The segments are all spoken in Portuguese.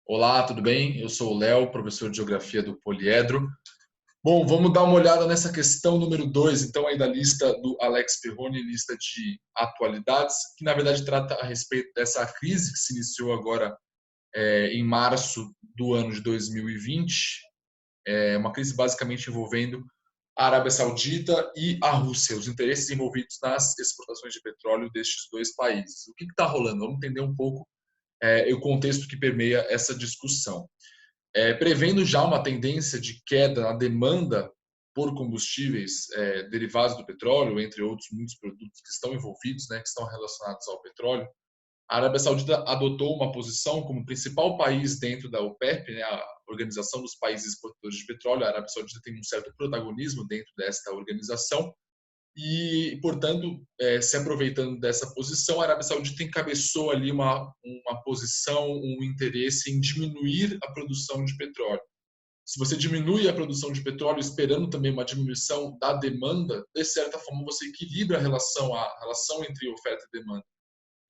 Olá, tudo bem? Eu sou o Léo, professor de Geografia do Poliedro. Bom, vamos dar uma olhada nessa questão número 2, então, aí da lista do Alex Perrone, lista de atualidades, que na verdade trata a respeito dessa crise que se iniciou agora em março do ano de 2020. É uma crise basicamente envolvendo a Arábia Saudita e a Rússia, os interesses envolvidos nas exportações de petróleo destes dois países. O que está rolando? Vamos entender um pouco o contexto que permeia essa discussão. Prevendo já uma tendência de queda na demanda por combustíveis derivados do petróleo, entre outros muitos produtos que estão envolvidos, né, que estão relacionados ao petróleo, a Arábia Saudita adotou uma posição como principal país dentro da OPEP, né, a Organização dos Países Exportadores de Petróleo. A Arábia Saudita tem um certo protagonismo dentro desta organização e, portanto, se aproveitando dessa posição, a Arábia Saudita encabeçou ali uma posição, um interesse em diminuir a produção de petróleo. Se você diminui a produção de petróleo esperando também uma diminuição da demanda, de certa forma você equilibra a relação entre oferta e demanda.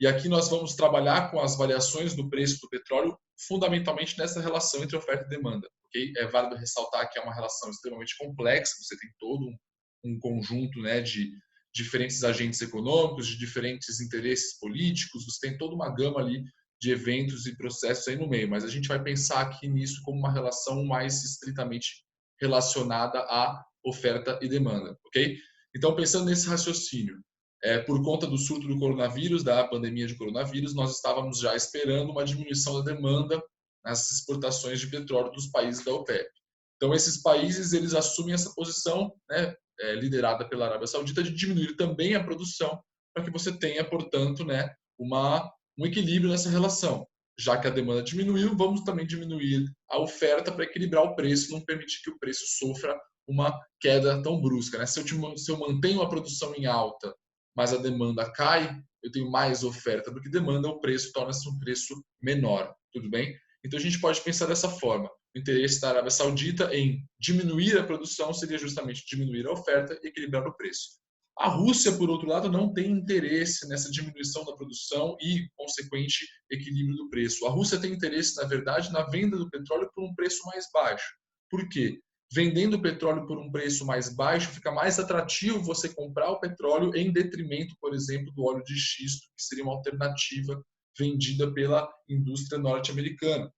E aqui nós vamos trabalhar com as variações do preço do petróleo, fundamentalmente nessa relação entre oferta e demanda. Okay? É válido ressaltar que é uma relação extremamente complexa, você tem todo um conjunto, né, de diferentes agentes econômicos, de diferentes interesses políticos, você tem toda uma gama ali de eventos e processos aí no meio, mas a gente vai pensar aqui nisso como uma relação mais estritamente relacionada à oferta e demanda, ok? Então, pensando nesse raciocínio, por conta do surto do coronavírus, da pandemia de coronavírus, nós estávamos já esperando uma diminuição da demanda nas exportações de petróleo dos países da OPEP. Então, esses países eles assumem essa posição, né, liderada pela Arábia Saudita, de diminuir também a produção, para que você tenha, portanto, né, um equilíbrio nessa relação. Já que a demanda diminuiu, vamos também diminuir a oferta para equilibrar o preço, não permitir que o preço sofra uma queda tão brusca. Né? Se eu mantenho a produção em alta, mas a demanda cai, eu tenho mais oferta do que demanda, o preço torna-se um preço menor, tudo bem? Então a gente pode pensar dessa forma. O interesse da Arábia Saudita em diminuir a produção seria justamente diminuir a oferta e equilibrar o preço. A Rússia, por outro lado, não tem interesse nessa diminuição da produção e consequente equilíbrio do preço. A Rússia tem interesse, na verdade, na venda do petróleo por um preço mais baixo. Por quê? Vendendo o petróleo por um preço mais baixo, fica mais atrativo você comprar o petróleo em detrimento, por exemplo, do óleo de xisto, que seria uma alternativa vendida pela indústria norte-americana.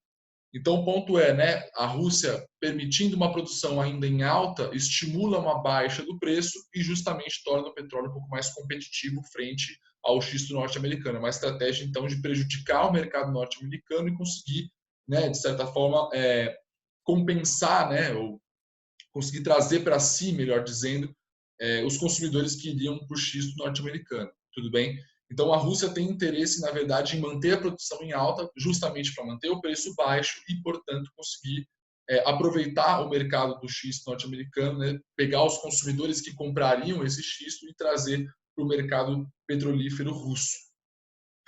Então, o ponto é, né, a Rússia, permitindo uma produção ainda em alta, estimula uma baixa do preço e justamente torna o petróleo um pouco mais competitivo frente ao xisto norte-americano. É uma estratégia, então, de prejudicar o mercado norte-americano e conseguir, né, de certa forma, compensar, né, ou conseguir trazer para si, melhor dizendo, os consumidores que iriam para o xisto norte-americano. Tudo bem? Então, a Rússia tem interesse, na verdade, em manter a produção em alta, justamente para manter o preço baixo e, portanto, conseguir aproveitar o mercado do xisto norte-americano, né? Pegar os consumidores que comprariam esse xisto e trazer para o mercado petrolífero russo.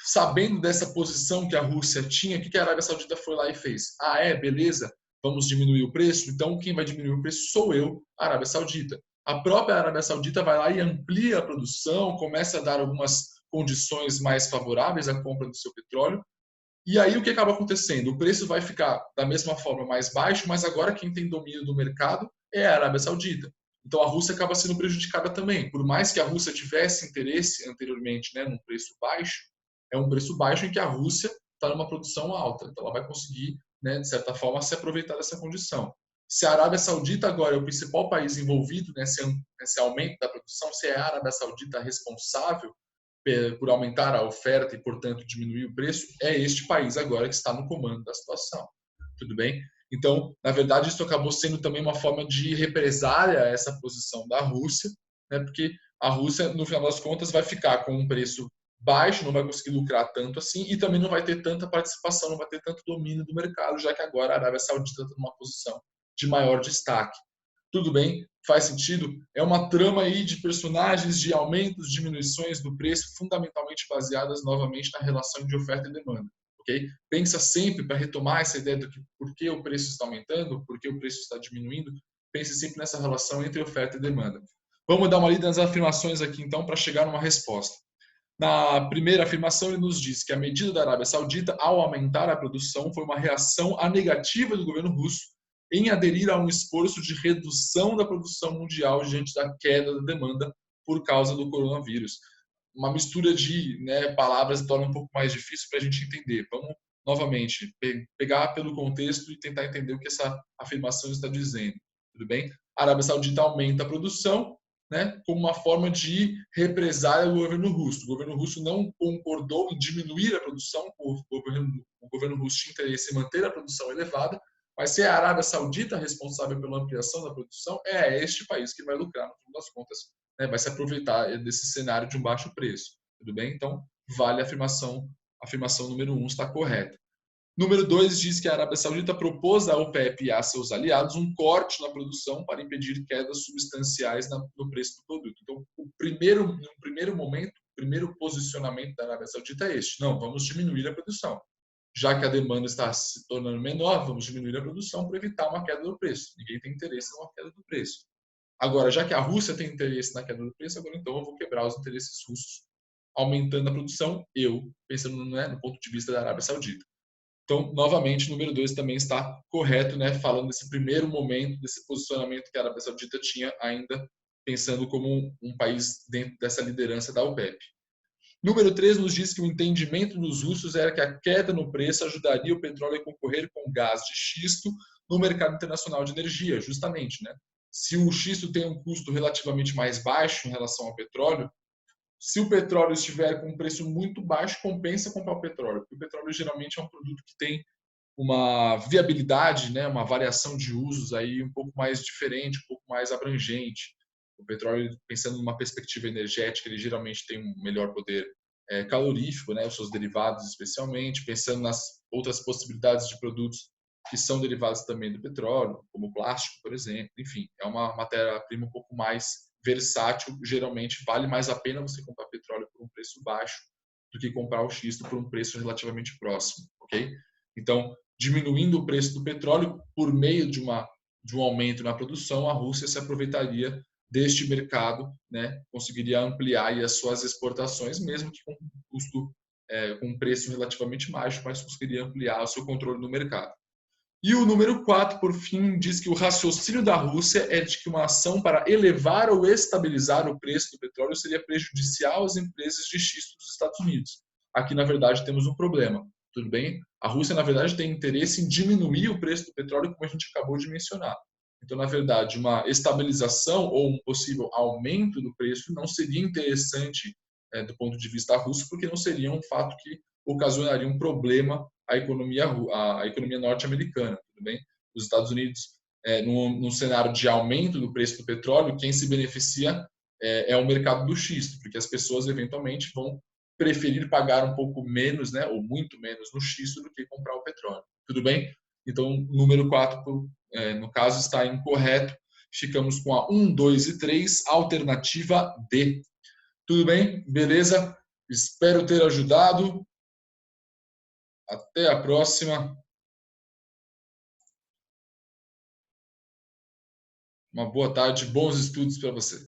Sabendo dessa posição que a Rússia tinha, o que a Arábia Saudita foi lá e fez? Beleza, vamos diminuir o preço, então quem vai diminuir o preço sou eu, a Arábia Saudita. A própria Arábia Saudita vai lá e amplia a produção, começa a dar algumas condições mais favoráveis à compra do seu petróleo, e aí o que acaba acontecendo? O preço vai ficar da mesma forma mais baixo, mas agora quem tem domínio do mercado é a Arábia Saudita. Então a Rússia acaba sendo prejudicada também. Por mais que a Rússia tivesse interesse anteriormente, né, num preço baixo, é um preço baixo em que a Rússia está numa produção alta. Então ela vai conseguir, né, de certa forma, se aproveitar dessa condição. Se a Arábia Saudita agora é o principal país envolvido nesse aumento da produção, se é a Arábia Saudita responsável por aumentar a oferta e, portanto, diminuir o preço, é este país agora que está no comando da situação. Tudo bem? Então, na verdade, isso acabou sendo também uma forma de represália a essa posição da Rússia, né? Porque a Rússia, no final das contas, vai ficar com um preço baixo, não vai conseguir lucrar tanto assim e também não vai ter tanta participação, não vai ter tanto domínio do mercado, já que agora a Arábia Saudita está numa posição de maior destaque. Tudo bem, faz sentido? É uma trama aí de personagens, de aumentos, diminuições do preço, fundamentalmente baseadas novamente na relação de oferta e demanda. Okay? Pensa sempre, para retomar essa ideia do que por que o preço está aumentando, por que o preço está diminuindo, pense sempre nessa relação entre oferta e demanda. Vamos dar uma lida nas afirmações aqui então para chegar numa resposta. Na primeira afirmação, ele nos diz que a medida da Arábia Saudita, ao aumentar a produção, foi uma reação à negativa do governo russo em aderir a um esforço de redução da produção mundial diante da queda da demanda por causa do coronavírus. Uma mistura de palavras torna um pouco mais difícil para a gente entender. Vamos, novamente, pegar pelo contexto e tentar entender o que essa afirmação está dizendo. Tudo bem? A Arábia Saudita aumenta a produção, como uma forma de represália do governo russo. O governo russo não concordou em diminuir a produção, o governo russo tinha interesse em manter a produção elevada, mas se é a Arábia Saudita responsável pela ampliação da produção, é este país que vai lucrar, no fim das contas, vai se aproveitar desse cenário de um baixo preço. Tudo bem? Então, vale a afirmação número 1 está correta. Número 2 diz que a Arábia Saudita propôs à OPEP e a seus aliados um corte na produção para impedir quedas substanciais no preço do produto. Então, no primeiro momento, o primeiro posicionamento da Arábia Saudita é este: não, vamos diminuir a produção. Já que a demanda está se tornando menor, vamos diminuir a produção para evitar uma queda do preço. Ninguém tem interesse em uma queda do preço. Agora, já que a Rússia tem interesse na queda do preço, agora então eu vou quebrar os interesses russos, aumentando a produção, pensando no ponto de vista da Arábia Saudita. Então, novamente, número 2 também está correto, falando desse primeiro momento, desse posicionamento que a Arábia Saudita tinha ainda pensando como um país dentro dessa liderança da OPEP. Número 3 nos diz que o entendimento dos russos era que a queda no preço ajudaria o petróleo a concorrer com gás de xisto no mercado internacional de energia, justamente. Se o xisto tem um custo relativamente mais baixo em relação ao petróleo, se o petróleo estiver com um preço muito baixo, compensa comprar o petróleo, porque o petróleo geralmente é um produto que tem uma viabilidade, uma variação de usos aí um pouco mais diferente, um pouco mais abrangente. O petróleo, pensando numa perspectiva energética, ele geralmente tem um melhor poder calorífico, os seus derivados especialmente, pensando nas outras possibilidades de produtos que são derivados também do petróleo, como o plástico, por exemplo. Enfim, é uma matéria-prima um pouco mais versátil. Geralmente, vale mais a pena você comprar petróleo por um preço baixo do que comprar o xisto por um preço relativamente próximo, ok? Então, diminuindo o preço do petróleo por meio de um aumento na produção, a Rússia se aproveitaria deste mercado, conseguiria ampliar aí as suas exportações, mesmo que com com um preço relativamente baixo, mas conseguiria ampliar o seu controle no mercado. E o número 4, por fim, diz que o raciocínio da Rússia é de que uma ação para elevar ou estabilizar o preço do petróleo seria prejudicial às empresas de xisto dos Estados Unidos. Aqui, na verdade, temos um problema. Tudo bem? A Rússia, na verdade, tem interesse em diminuir o preço do petróleo, como a gente acabou de mencionar. Então, na verdade, uma estabilização ou um possível aumento do preço não seria interessante do ponto de vista russo, porque não seria um fato que ocasionaria um problema à economia norte-americana. Tudo bem? Os Estados Unidos, num cenário de aumento do preço do petróleo, quem se beneficia é o mercado do xisto, porque as pessoas eventualmente vão preferir pagar um pouco menos, ou muito menos no xisto do que comprar o petróleo. Tudo bem? Então, número 4, no caso, está incorreto. Ficamos com a 1, 2 e 3, alternativa D. Tudo bem? Beleza? Espero ter ajudado. Até a próxima. Uma boa tarde, bons estudos para você.